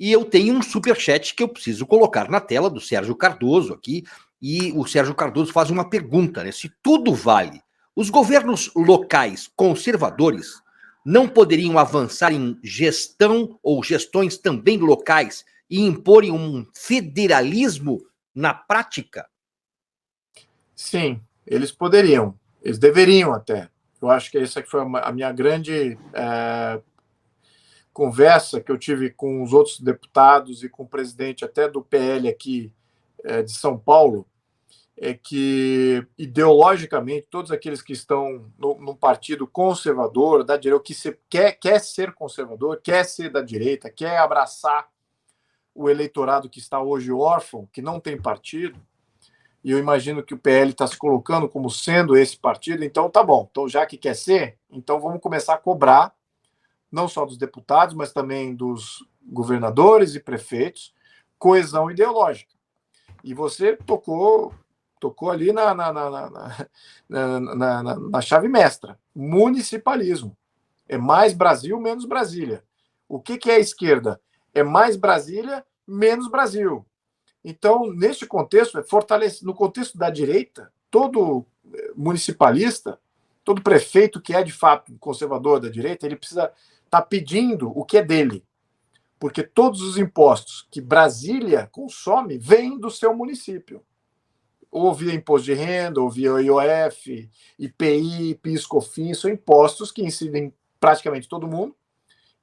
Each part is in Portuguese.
E eu tenho um superchat que eu preciso colocar na tela do Sérgio Cardoso aqui, e o Sérgio Cardoso faz uma pergunta, né? Se tudo vale, os governos locais conservadores não poderiam avançar em gestão ou gestões também locais e imporem um federalismo na prática? Sim, eles poderiam, eles deveriam até. Eu acho que essa foi a minha grande conversa que eu tive com os outros deputados e com o presidente até do PL aqui de São Paulo, é que, ideologicamente, todos aqueles que estão no partido conservador, da direita, que quer ser conservador, quer ser da direita, quer abraçar o eleitorado que está hoje órfão, que não tem partido, e eu imagino que o PL está se colocando como sendo esse partido, então tá bom. Então, já que quer ser, então vamos começar a cobrar, não só dos deputados, mas também dos governadores e prefeitos, coesão ideológica. E você tocou ali na chave mestra. Municipalismo. É mais Brasil, menos Brasília. O que é a esquerda? É mais Brasília, menos Brasil. Então, neste contexto, no contexto da direita, todo municipalista, todo prefeito que é de fato conservador da direita, ele precisa estar pedindo o que é dele. Porque todos os impostos que Brasília consome vêm do seu município. Ou via imposto de renda, ou via IOF, IPI, PIS, COFINS, são impostos que incidem praticamente todo mundo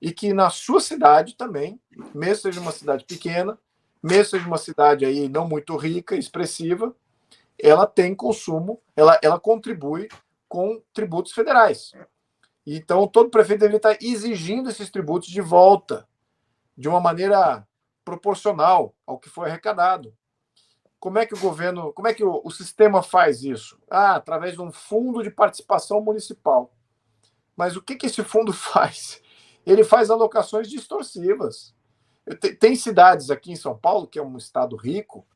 e que na sua cidade também, mesmo seja uma cidade pequena, mesmo seja uma cidade aí não muito rica, expressiva, ela tem consumo, ela contribui com tributos federais. Então, todo prefeito deveria estar exigindo esses tributos de volta, de uma maneira proporcional ao que foi arrecadado. Como é que o sistema faz isso? Através de um fundo de participação municipal. Mas o que esse fundo faz? Ele faz alocações distorcivas. Tem cidades aqui em São Paulo, que é um estado rico,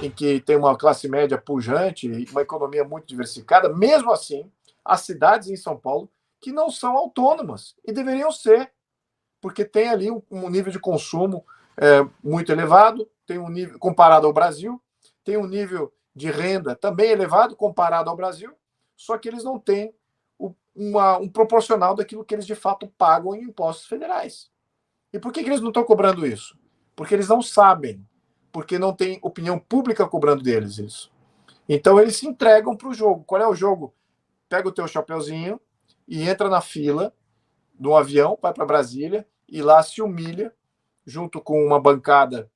em que tem uma classe média pujante e uma economia muito diversificada. Mesmo assim, há cidades em São Paulo que não são autônomas e deveriam ser, porque tem ali um nível de consumo muito elevado, tem um nível comparado ao Brasil, tem um nível de renda também elevado comparado ao Brasil, só que eles não têm um proporcional daquilo que eles de fato pagam em impostos federais. E por que eles não estão cobrando isso? Porque eles não sabem, porque não tem opinião pública cobrando deles isso. Então eles se entregam para o jogo. Qual é o jogo? Pega o teu chapeuzinho e entra na fila de um avião, vai para Brasília e lá se humilha junto com uma bancada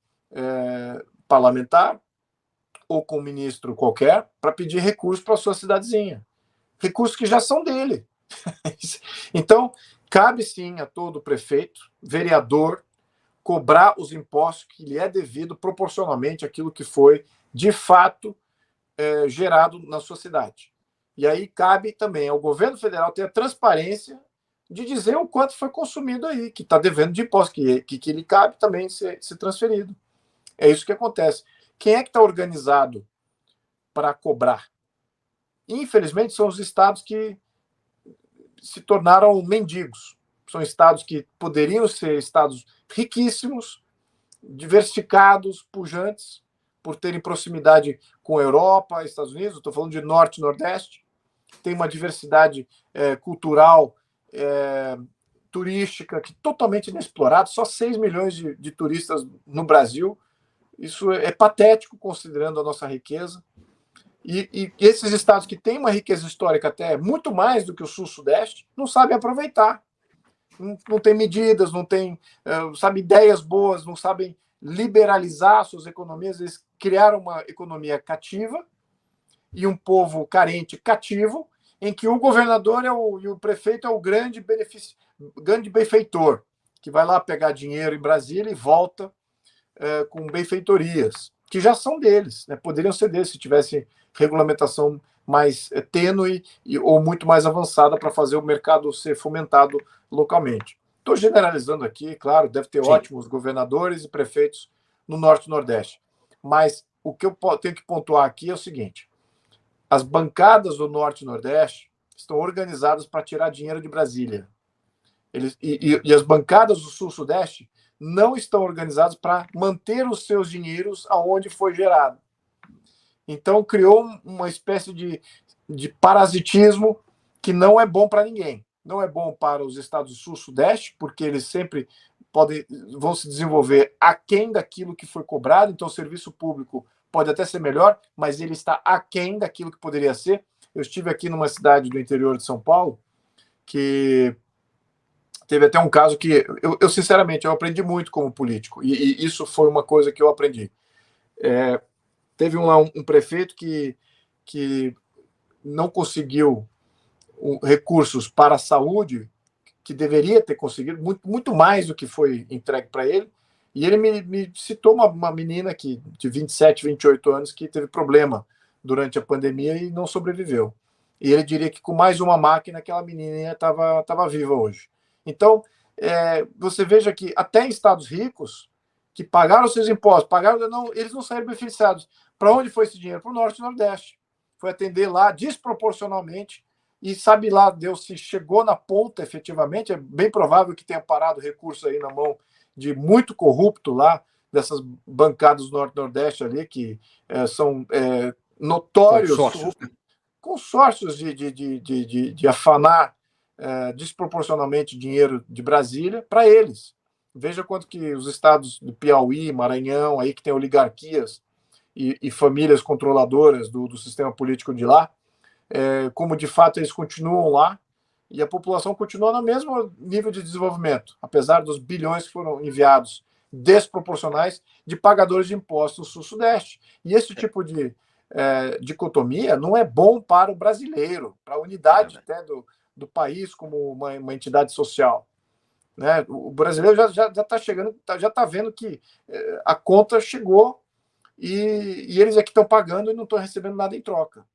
parlamentar ou com um ministro qualquer para pedir recursos para a sua cidadezinha. Recursos que já são dele. Então, cabe sim a todo prefeito, vereador, cobrar os impostos que lhe é devido proporcionalmente àquilo que foi, de fato, gerado na sua cidade. E aí cabe também ao governo federal ter a transparência de dizer o quanto foi consumido aí, que está devendo de imposto, que lhe cabe também ser transferido. É isso que acontece. Quem é que está organizado para cobrar? Infelizmente, são os estados que se tornaram mendigos. São estados que poderiam ser estados riquíssimos, diversificados, pujantes, por terem proximidade com a Europa, Estados Unidos. Estou falando de Norte e Nordeste. Tem uma diversidade cultural, turística, que totalmente inexplorada. Só 6 milhões de turistas no Brasil. Isso é patético, considerando a nossa riqueza. E esses estados que têm uma riqueza histórica até muito mais do que o Sul-Sudeste, não sabem aproveitar. Não tem medidas, não tem ideias boas, não sabem liberalizar suas economias. Eles criaram uma economia cativa e um povo carente cativo, em que o governador e o prefeito é o grande benfeitor, que vai lá pegar dinheiro em Brasília e volta com benfeitorias, que já são deles, né? Poderiam ser deles se tivesse regulamentação mais tênue ou muito mais avançada para fazer o mercado ser fomentado localmente. Estou generalizando aqui, claro, deve ter ótimos governadores e prefeitos no Norte e Nordeste. Mas o que eu tenho que pontuar aqui é o seguinte: as bancadas do Norte e Nordeste estão organizadas para tirar dinheiro de Brasília. E as bancadas do Sul-Sudeste não estão organizados para manter os seus dinheiros aonde foi gerado. Então, criou uma espécie de parasitismo que não é bom para ninguém. Não é bom para os estados do sul-sudeste, porque eles sempre vão se desenvolver aquém daquilo que foi cobrado, então o serviço público pode até ser melhor, mas ele está aquém daquilo que poderia ser. Eu estive aqui numa cidade do interior de São Paulo, que teve até um caso que eu sinceramente, eu aprendi muito como político, e isso foi uma coisa que eu aprendi. Teve um prefeito que não conseguiu recursos para a saúde, que deveria ter conseguido, muito mais do que foi entregue para ele, e ele me citou uma menina de 27, 28 anos que teve problema durante a pandemia e não sobreviveu. E ele diria que com mais uma máquina, aquela menina estava viva hoje. Então, você veja que até em estados ricos, que pagaram seus impostos, eles não saíram beneficiados. Para onde foi esse dinheiro? Para o Norte e Nordeste. Foi atender lá desproporcionalmente, e sabe lá Deus se chegou na ponta efetivamente. É bem provável que tenha parado recurso aí na mão de muito corrupto lá, dessas bancadas do Norte e Nordeste ali, que são notórios consórcios de afanar desproporcionalmente dinheiro de Brasília para eles. Veja quanto que os estados do Piauí, Maranhão, aí que tem oligarquias e famílias controladoras do sistema político de lá, como de fato eles continuam lá, e a população continua no mesmo nível de desenvolvimento, apesar dos bilhões que foram enviados desproporcionais de pagadores de impostos no sul-sudeste. E esse tipo de dicotomia não é bom para o brasileiro, para a unidade até do país como uma entidade social. Né? O brasileiro já está chegando, já está vendo que a conta chegou e eles é que estão pagando e não estão recebendo nada em troca.